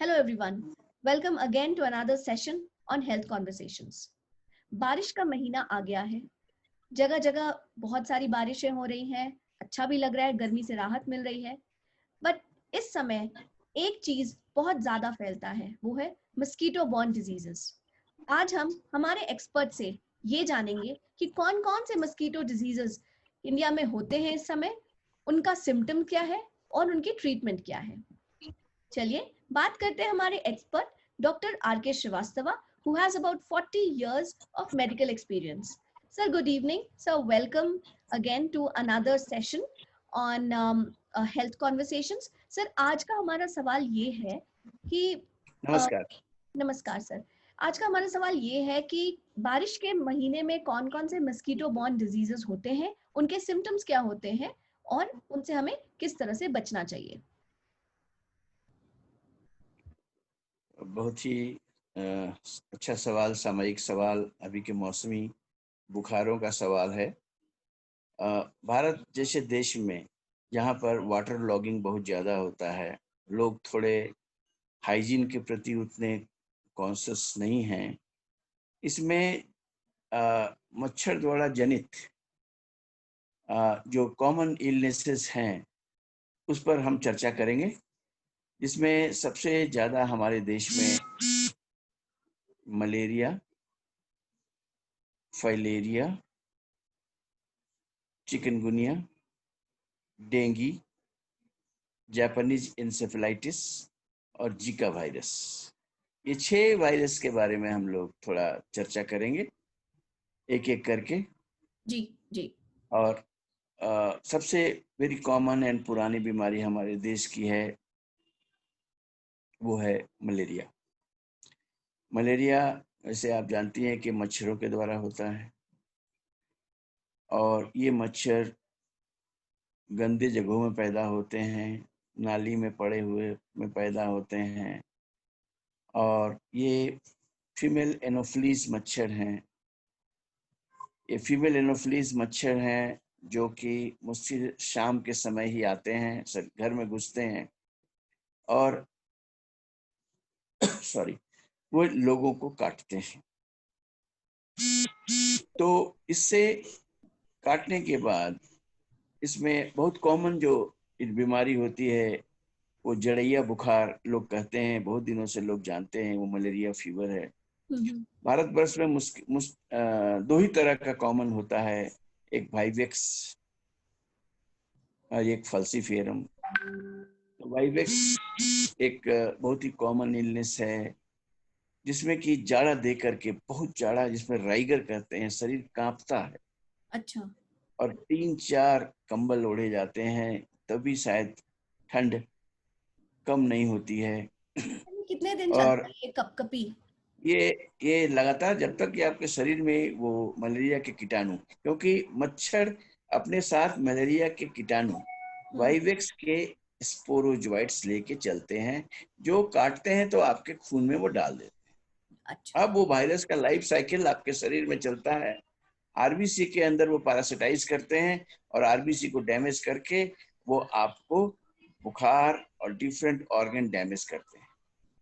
Hello everyone. Welcome again to another session on health conversations. बारिश का महीना आ गया है। जगह जगह बहुत सारी बारिशें हो रही हैं। अच्छा भी लग रहा है, गर्मी से राहत मिल रही है। बट इस समय एक चीज बहुत ज्यादा फैलता है, वो है मस्कीटो बॉर्न डिजीजेस। आज हम हमारे एक्सपर्ट से ये जानेंगे कि कौन कौन से मस्कीटो डिजीजेस इंडिया में होते हैं इस समय, उनका सिम्टम क्या है और उनकी ट्रीटमेंट क्या है। चलिए बात करते हैं हमारे expert doctor R K. Srivastava, who has about 40 years of medical experience. Sir, good evening. Sir, welcome again to another session on health conversations. Sir, आज का हमारा सवाल ये है कि नमस्कार। नमस्कार सर। आज का हमारा सवाल ये है कि बारिश के महीने में कौन कौन से मस्कीटो बॉर्न डिजीजेस होते हैं, उनके सिम्टम्स क्या होते हैं और उनसे हमें किस तरह से बचना चाहिए। बहुत ही अच्छा सवाल, सामयिक सवाल, अभी के मौसमी बुखारों का सवाल है। भारत जैसे देश में जहाँ पर वाटर लॉगिंग बहुत ज़्यादा होता है, लोग थोड़े हाइजीन के प्रति उतने कॉन्शियस नहीं हैं। इसमें मच्छर द्वारा जनित जो कॉमन इलनेसेस हैं उस पर हम चर्चा करेंगे, जिसमें सबसे ज़्यादा हमारे देश में malaria, filaria, chikungunya, dengue, Japanese encephalitis और जीका वायरस, ये 6 वायरस के बारे में हम लोग थोड़ा चर्चा करेंगे एक एक करके। जी जी। और सबसे वेरी कॉमन एंड पुरानी बीमारी हमारे देश की है, वो है मलेरिया। मलेरिया वैसे आप जानती हैं कि मच्छरों के द्वारा होता है, और ये मच्छर गंदे जगहों में पैदा होते हैं, नाली में पड़े हुए में पैदा होते हैं, और ये फीमेल एनोफ्लीज मच्छर हैं। ये फीमेल एनोफ्लीज मच्छर हैं जो कि मुश्किल शाम के समय ही आते हैं, घर में घुसते हैं और सॉरी वो लोगों को काटते हैं। तो इससे काटने के बाद इसमें बहुत कॉमन जो बीमारी होती है वो जड़ैया बुखार लोग कहते हैं, बहुत दिनों से लोग जानते हैं वो मलेरिया फीवर है। भारतवर्ष में 2 ही तरह का कॉमन होता है, एक वाइवेक्स और एक फल्सीफेरम। तो वाइवेक्स एक बहुत ही कॉमन इलनेस है, जिसमें कि जाड़ा दे करके, बहुत जाड़ा, जिसमें राइगर कहते हैं, शरीर कांपता है। अच्छा। और 3-4 कंबल ओढ़े जाते हैं, तभी शायद ठंड कम नहीं होती है। कितने दिन और चलता है ये कपकपी? ये लगातार जब तक कि आपके शरीर में वो मलेरिया के कीटाणु, क्योंकि मच्छर अपने साथ मलेरिया के कीटाणु वाइवेक्स के स्पोरोजोइट्स लेके चलते हैं, जो काटते हैं तो आपके खून में वो डाल देते हैं। अच्छा। अब वो वायरस का लाइफ साइकिल आपके शरीर में चलता है, आरबीसी के अंदर वो पैरासिटाइज करते हैं और आरबीसी को डैमेज करके वो आपको बुखार और डिफरेंट ऑर्गन डैमेज करते हैं।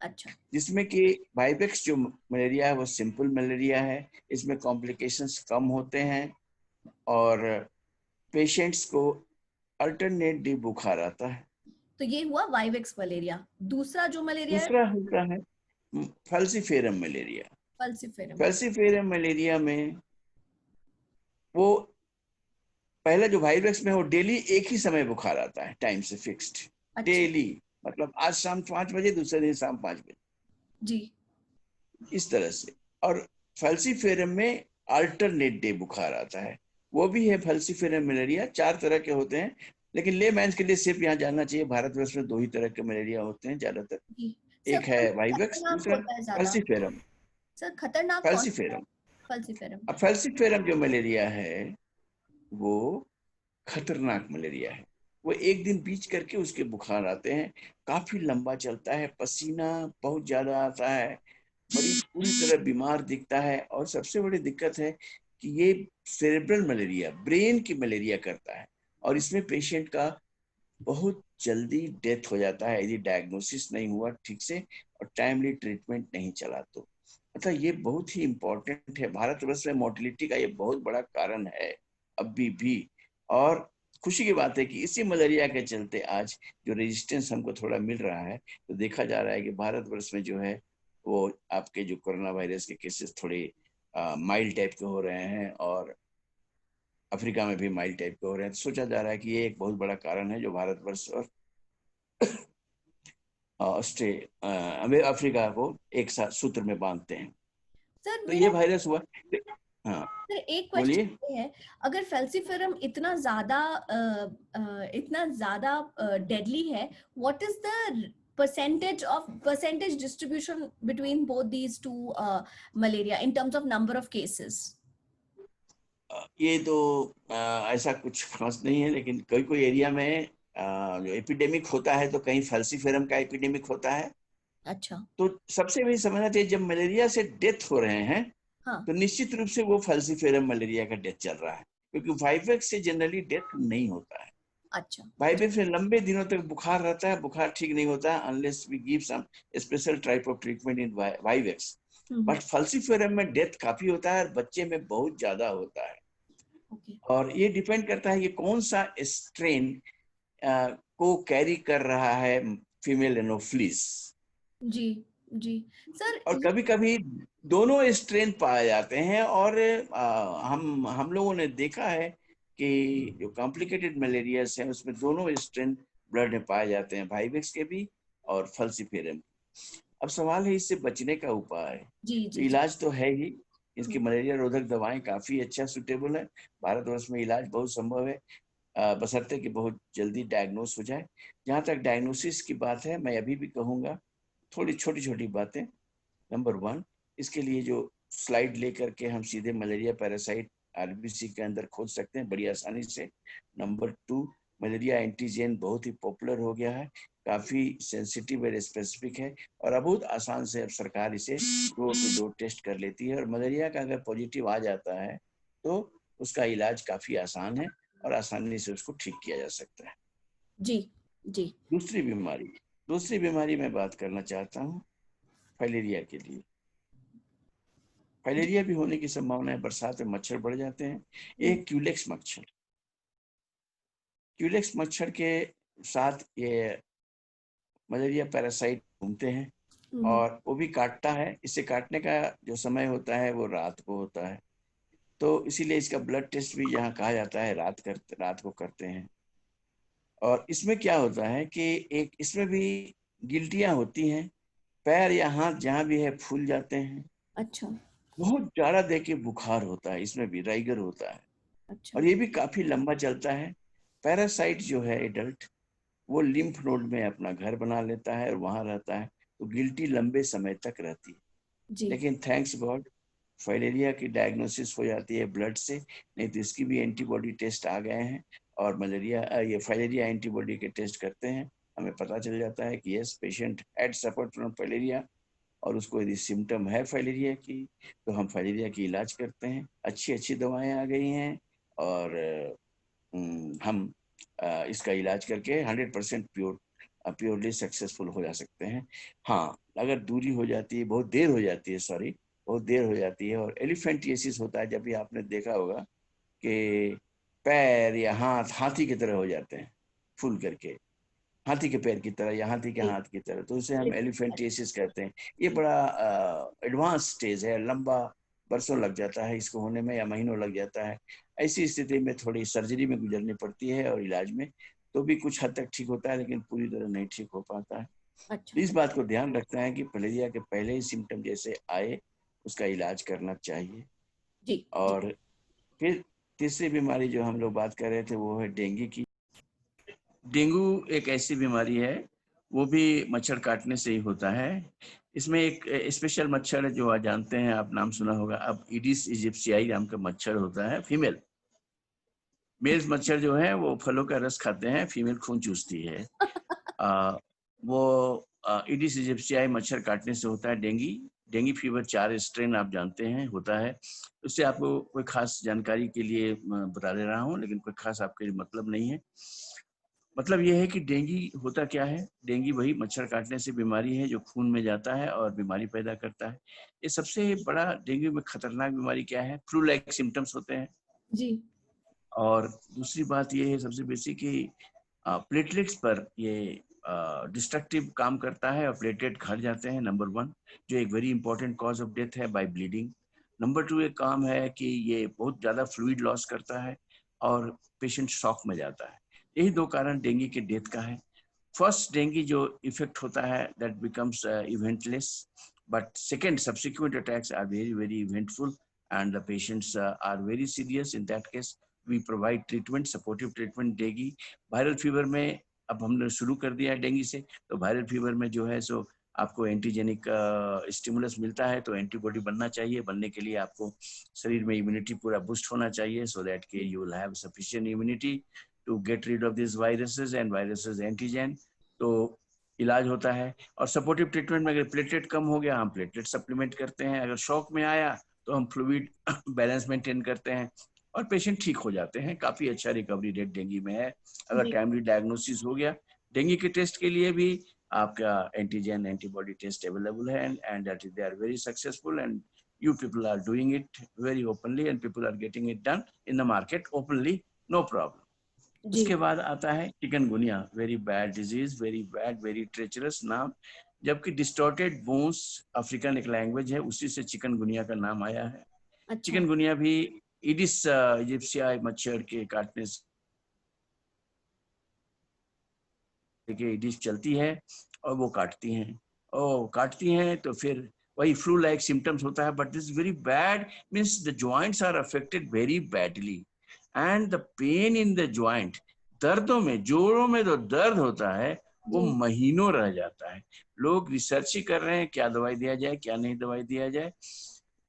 अच्छा। जिसमें कि वाइवेक्स जो मलेरिया है वो सिंपल मलेरिया है, इसमें कॉम्प्लिकेशंस कम होते हैं और पेशेंट्स को अल्टरनेट डे बुखार आता है। तो ये हुआ वाइवेक्स मलेरिया। दूसरा जो मलेरिया है? दूसरा होता है फल्सीफेरम मलेरिया। फल्सीफेरम। फल्सीफेरम मलेरिया में वो पहले जो वायरस में वो डेली एक ही समय बुखार आता है, टाइम से फिक्स्ड। अच्छा। डेली मतलब आज शाम 5 बजे, दूसरे दिन शाम 5 बजे, जी। इस तरह से। और फल्सीफेरम में अल्टरनेट डे बुखार आता है, वो भी है फल्सीफेरम मलेरिया। 4 तरह के होते हैं, लेकिन लेमैन्स के लिए सिर्फ यहाँ जानना चाहिए भारतवर्ष में 2 ही तरह के मलेरिया होते हैं ज्यादातर। जी। सर एक है कौन सा वाइवेक्स, खतरनाक दूसरा होता है ज्यादा? फल्सीफेरम। सर खतरनाक कौन सा है? फल्सीफेरम। फल्सीफेरम। अब फल्सीफेरम जो मलेरिया है वो खतरनाक मलेरिया है। वो एक दिन बीच करके उसके बुखार आते हैं, काफी लंबा चलता है, पसीना बहुत ज्यादा आता है, मरीज पूरी तरह बीमार दिखता है। और सबसे बड़ी दिक्कत है कि ये सेरेब्रल मलेरिया, ब्रेन की मलेरिया करता है, और इसमें पेशेंट का बहुत जल्दी डेथ हो जाता है यदि डायग्नोसिस नहीं हुआ ठीक से और टाइमली ट्रीटमेंट नहीं चला तो। मतलब ये बहुत ही इम्पोर्टेंट है। भारतवर्ष में मोर्टेलिटी का ये बहुत बड़ा कारण है अभी भी। और खुशी की बात है कि इसी मलेरिया के चलते आज जो रेजिस्टेंस हमको थोड़ा मिल रहा है, तो देखा जा रहा है कि भारतवर्ष में जो है वो आपके जो कोरोना वायरस के केसेस थोड़े माइल्ड टाइप के हो रहे हैं और अफ्रीका में भी माइल्ड टाइप के हो रहे हैं। तो सोचा जा रहा है कि ये एक बहुत बड़ा कारण है जो भारतवर्ष और हमें अफ्रीका को एक साथ सूत्र में बांधते हैं। सर तो ये मेरा वायरस हुआ। हाँ सर एक बोलिए। क्वेश्चन ये है, अगर फेल्सिफेरम इतना ज्यादा डेडली है, what is the percentage distribution between both these two malaria in terms of number of cases? ये तो ऐसा कुछ खास नहीं है, लेकिन कोई कोई एरिया में जो एपिडेमिक होता है तो कहीं फैल्सीफेरम का एपिडेमिक होता है। अच्छा। तो सबसे भी समझना चाहिए, जब मलेरिया से डेथ हो रहे हैं हाँ। तो निश्चित रूप से वो फैल्सीफेरम मलेरिया का डेथ चल रहा है, क्योंकि वाइवेक्स से जनरली डेथ नहीं होता है। अच्छा। वाइवेक्स में लंबे दिनों तक बुखार रहता है, बुखार ठीक नहीं होता unless we give some special type of treatment in vivax. But falciparum में डेथ काफी होता है और बच्चे में बहुत ज्यादा होता है। ओके। और ये डिपेंड करता है कि कौन सा स्ट्रेन को कैरी कर रहा है फीमेल एनोफ्लिस। जी जी सर। और कभी कभी दोनों स्ट्रेन पाए जाते हैं। और हम लोगों ने देखा है कि जो कॉम्प्लिकेटेड मलेरियास हैं उसमें दोनों स्ट्रेन ब्लड में पाए जाते हैं, वाइवेक्स के भी और फल्सीफेरम। अब सवाल है इससे बचने का उपाय। जी तो जी जी। इलाज तो है ही, इसकी मलेरिया रोधक दवाएं काफी अच्छा सूटेबल है। भारतवर्ष में इलाज बहुत संभव है, बशर्ते कि बहुत जल्दी डायग्नोस हो जाए। जहाँ तक डायग्नोसिस की बात है, मैं अभी भी कहूँगा थोड़ी छोटी छोटी बातें। नंबर 1, इसके लिए जो स्लाइड लेकर के हम सीधे मलेरिया पैरासाइट आरबीसी के अंदर खोज सकते हैं बड़ी आसानी से। नंबर 2, मलेरिया एंटीजन बहुत ही पॉपुलर हो गया है, काफी सेंसिटिव और स्पेसिफिक है, और अब बहुत आसान से अब सरकार इसे डोर टू डोर टेस्ट कर लेती है। और मलेरिया का अगर पॉजिटिव आ जाता है तो उसका इलाज काफी आसान है और आसानी से उसको ठीक किया जा सकता है। जी जी। दूसरी बीमारी मैं बात करना चाहता हूँ फाइलेरिया के लिए। फाइलेरिया भी होने की संभावना है, बरसात में मच्छर बढ़ जाते हैं। एक क्यूलेक्स मच्छर के साथ ये मलेरिया पैरासाइट घूमते हैं और वो भी काटता है। इसे काटने का जो समय होता है वो रात को होता है, तो इसीलिए इसका ब्लड टेस्ट भी यहाँ कहा जाता है रात को करते हैं। और इसमें क्या होता है कि एक इसमें भी गिल्टियां होती हैं, पैर या हाथ जहाँ भी है फूल जाते हैं। अच्छा बहुत ज्यादा देखिए बुखार होता है, इसमें भी राइगर होता है अच्छा। और ये भी काफी लंबा चलता है। पैरासाइट जो है एडल्ट, वो लिम्फ नोड में अपना घर बना लेता है और वहां रहता है, तो गिल्टी लंबे समय तक रहती है। जी लेकिन थैंक्स गॉड फाइलेरिया की डायग्नोसिस हो जाती है ब्लड से, नहीं तो इसकी भी एंटीबॉडी टेस्ट आ गए हैं। और मलेरिया ये फाइलेरिया एंटीबॉडी के टेस्ट करते हैं, हमें पता चल जाता है कि yes patient had suffered from filaria, और उसको यदि सिम्टम है फाइलेरिया की तो हम फाइलेरिया की इलाज करते हैं। अच्छी अच्छी दवाएं आ गई हैं और हम इसका इलाज करके 100% प्योरली सक्सेसफुल हो जा सकते हैं। हाँ, अगर दूरी हो जाती है, बहुत देर हो जाती है, बहुत देर हो जाती है, और एलिफेंटिएसिस होता है, जब भी आपने देखा होगा कि पैर या हाथ हाथी की तरह हो जाते हैं फूल करके, हाथी के पैर की तरह या हाथी के जी। हाथ की तरह, तो उसे हम अच्छा। एलिफेंटिएसिस कहते हैं। ये बड़ा एडवांस स्टेज है, लंबा बरसों लग जाता है इसको होने में या महीनों लग जाता है। ऐसी स्थिति में थोड़ी सर्जरी में गुजरनी पड़ती है और इलाज में, तो भी कुछ हद तक ठीक होता है लेकिन पूरी तरह नहीं ठीक हो पाता है। अच्छा। इस बात को ध्यान रखना है कि मलेरिया के पहले ही सिम्टम जैसे आए उसका इलाज करना चाहिए। जी जी। और फिर तीसरी बीमारी जो हम लोग बात कर रहे थे वो है डेंगू की। डेंगू एक ऐसी बीमारी है, वो भी मच्छर काटने से ही होता है। इसमें एक स्पेशल मच्छर है जो आप जानते हैं, आप नाम सुना होगा, अब ईडिस इजिप्शियाई नाम का मच्छर होता है फीमेल। मेल मच्छर जो है वो फलों का रस खाते हैं, फीमेल खून चूसती है। वो ईडिस इजिप्शियाई मच्छर काटने से होता है डेंगू। डेंगू फीवर 4 स्ट्रेन आप जानते हैं होता है। उससे आपको कोई खास जानकारी के लिए बता दे रहा हूँ, लेकिन कोई खास आपके लिए मतलब नहीं है। मतलब ये है कि डेंगू होता क्या है, डेंगू वही मच्छर काटने से बीमारी है जो खून में जाता है और बीमारी पैदा करता है। ये सबसे बड़ा डेंगू में खतरनाक बीमारी क्या है, फ्लू लाइक सिम्टम्स होते हैं। जी। और दूसरी बात ये है सबसे बेसिक कि प्लेटलेट्स पर ये डिस्ट्रक्टिव काम करता है और प्लेटलेट घट जाते हैं, नंबर 1, जो एक very important cause of death है बाय ब्लीडिंग। नंबर 2 एक काम है कि ये बहुत ज़्यादा फ्लूइड लॉस करता है और पेशेंट शॉक में जाता है। यही 2 कारण डेंगू के डेथ का है। फर्स्ट डेंगू जो इफेक्ट होता है that becomes eventless, but second subsequent attacks are very very eventful and the patients are very serious. In that case we provide treatment, supportive treatment dengue. Viral fever में अब हमने शुरू कर दिया है डेंगू से, तो वायरल फीवर में जो है सो आपको एंटीजेनिक स्टिमुलस मिलता है, तो एंटीबॉडी बनना चाहिए। बनने के लिए आपको शरीर में इम्यूनिटी पूरा बूस्ट होना चाहिए, सो दैट के you will have sufficient immunity to get rid of this viruses and viruses antigen. तो इलाज होता है। और सपोर्टिव ट्रीटमेंट में अगर प्लेटलेट कम हो गया, हम प्लेटलेट सप्लीमेंट करते हैं। अगर शॉक में आया तो हम फ्लूइड बैलेंस मेंटेन करते हैं और पेशेंट ठीक हो जाते हैं। काफी अच्छा रिकवरी रेट डेंगू में है अगर जी। टाइमली डायग्नोसिस हो गया। डेंगू के टेस्ट के लिए भी आपका एंटीजन एंटीबॉडी टेस्ट अवेलेबल है and that is they are very successful and you people are doing it very openly and people are getting it done in the market openly, no problem. जी। उसके बाद आता है chikungunya, very bad disease, very bad, very treacherous नाम। जबकि distorted bones African एक language है, उसी से चिकनगुनिया का नाम आया है। अच्छा। चिकनगुनिया भी इडिस इजिप्शियाई मच्छर के काटने से इडिस चलती है और वो काटती हैं, और काटती हैं तो फिर वही फ्लू लाइक सिम्टम्स होता है। But this very bad means the joints are affected very badly and the pain in the joint, दर्दों में, जोड़ों में जो दर्द होता है वो जी। महीनों रह जाता है। लोग रिसर्च ही कर रहे हैं क्या दवाई दिया जाए क्या नहीं दवाई दिया जाए।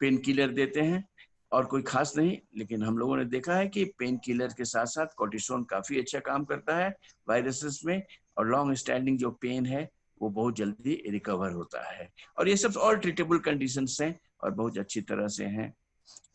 पेन किलर देते हैं और कोई खास नहीं, लेकिन हम लोगों ने देखा है कि पेन किलर के साथ साथ कोर्टिसोन काफी अच्छा काम करता है वायरसेस में, और लॉन्ग स्टैंडिंग जो पेन है वो बहुत जल्दी रिकवर होता है। और ये सब ऑल ट्रीटेबल कंडीशंस हैं और बहुत अच्छी तरह से हैं।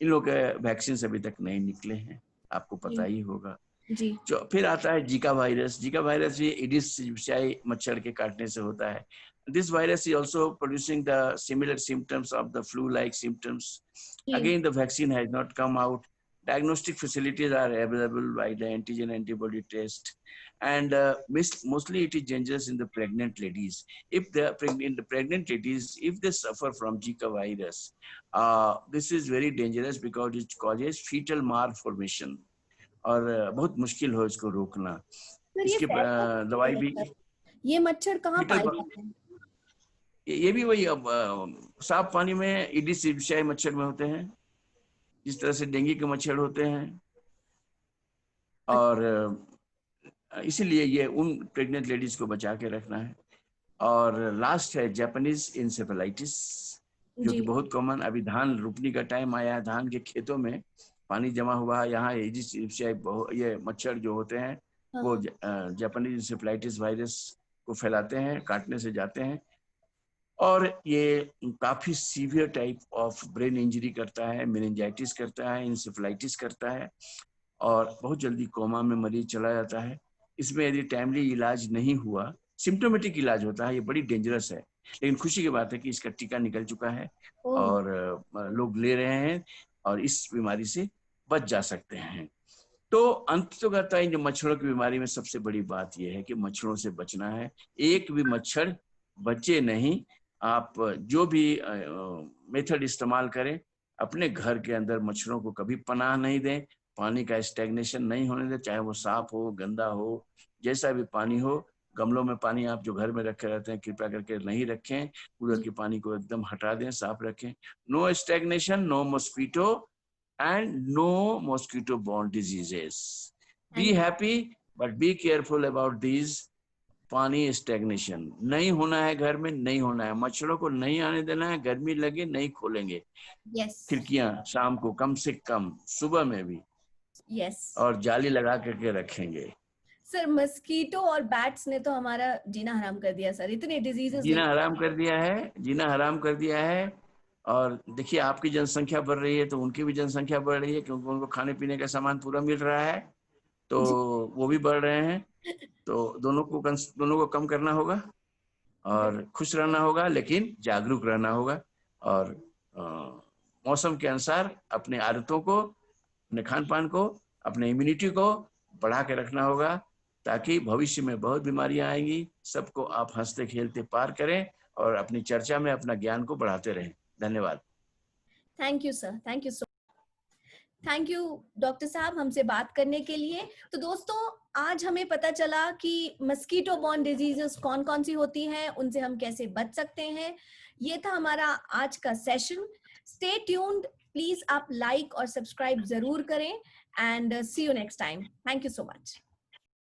इन लोगों के वैक्सीन अभी तक नहीं निकले हैं, आपको पता जी। ही होगा। जी। जो फिर आता है जीका वायरस। जीका वायरस ये इडिस इजिप्शियाई मच्छर के काटने से होता है। This virus is also producing the similar symptoms of the flu-like symptoms. Ji. Again, the vaccine has not come out. Diagnostic facilities are available by the antigen antibody test, and mostly it is dangerous in the pregnant ladies. If in the pregnant ladies, if they suffer from Zika virus, this is very dangerous because it causes fetal malformation. और बहुत मुश्किल हो इसको रोकना। Sir ये इसकी फैलता कैसे दवाई है भी सर? ये मच्छर कहाँ फीटल, पाए जाते हैं? ये भी वही अब साफ पानी में ईडिस इजिप्शियाई मच्छर में होते हैं, जिस तरह से डेंगू के मच्छर होते हैं। और इसीलिए ये उन प्रेग्नेंट लेडीज को बचा के रखना है। और लास्ट है जापानीज इंसेफेलाइटिस, जो जी। कि बहुत कॉमन। अभी धान रोपनी का टाइम आया है, धान के खेतों में पानी जमा हुआ है, यहाँ ईडिस इजिप्शियाई ये मच्छर जो होते हैं हाँ वो हाँ। जापानीज इंसेफेलाइटिस वायरस को फैलाते हैं, काटने से जाते हैं। और ये काफी severe type of brain injury करता है, मेनिंजाइटिस करता है, इंसेफेलाइटिस करता है, और बहुत जल्दी कोमा में मरीज चला जाता है। इसमें यदि टाइमली इलाज नहीं हुआ, सिम्टोमेटिक इलाज होता है, ये बड़ी डेंजरस है। लेकिन खुशी की बात है कि इसका टीका निकल चुका है ओह। और लोग ले रहे हैं और इस बीमारी से बच जा सकते हैं। तो अंततः इन मच्छरों की बीमारी में सबसे बड़ी बात यह है कि मच्छरों से बचना है। एक भी मच्छर बचे नहीं। आप जो भी मेथड इस्तेमाल करें, अपने घर के अंदर मच्छरों को कभी पनाह नहीं दें। पानी का स्टैग्नेशन नहीं होने दें, चाहे वो साफ हो गंदा हो, जैसा भी पानी हो। गमलों में पानी आप जो घर में रखे रहते हैं कृपया करके नहीं रखें, कूलर जी। के पानी को एकदम हटा दें, साफ रखें। No stagnation, no mosquito and no mosquito borne diseases. Be thank you. happy but be careful about these। पानी स्टैग्नेशन नहीं होना है, घर में नहीं होना है, मच्छरों को नहीं आने देना है, गर्मी लगे नहीं खोलेंगे यस। खिड़कियां, शाम को कम से कम, सुबह में भी, यस। और जाली लगा करके रखेंगे। सर मस्कीटो और बैट्स ने तो हमारा जीना हराम कर दिया सर, इतने डिजीजेस जीना लेके। हराम कर दिया है, जीना हराम कर दिया है। और देखिए आपकी जनसंख्या बढ़ रही है तो उनकी भी जनसंख्या बढ़ रही है, क्योंकि उनको खाने पीने का सामान पूरा मिल रहा है, तो जी। वो भी बढ़ रहे हैं। तो दोनों को कम करना होगा और खुश रहना होगा, लेकिन जागरूक रहना होगा और मौसम के अनुसार अपने आदतों को, अपने खान पान को, अपने इम्यूनिटी को बढ़ा के रखना होगा, ताकि भविष्य में बहुत बीमारियां आएंगी। सबको आप हंसते खेलते पार करें और अपनी चर्चा में अपना ज्ञान को बढ़ाते रहें। धन्यवाद। Thank you sir, thank you so, thank you doctor साहब हमसे बात करने के लिए। तो दोस्तों, आज हमें पता चला कि मस्कीटो बॉर्न डिजीजेस कौन कौन सी होती हैं, उनसे हम कैसे बच सकते हैं। ये था हमारा आज का सेशन। स्टे ट्यून्ड, प्लीज आप लाइक और सब्सक्राइब जरूर करें and see you next time. Thank you so much.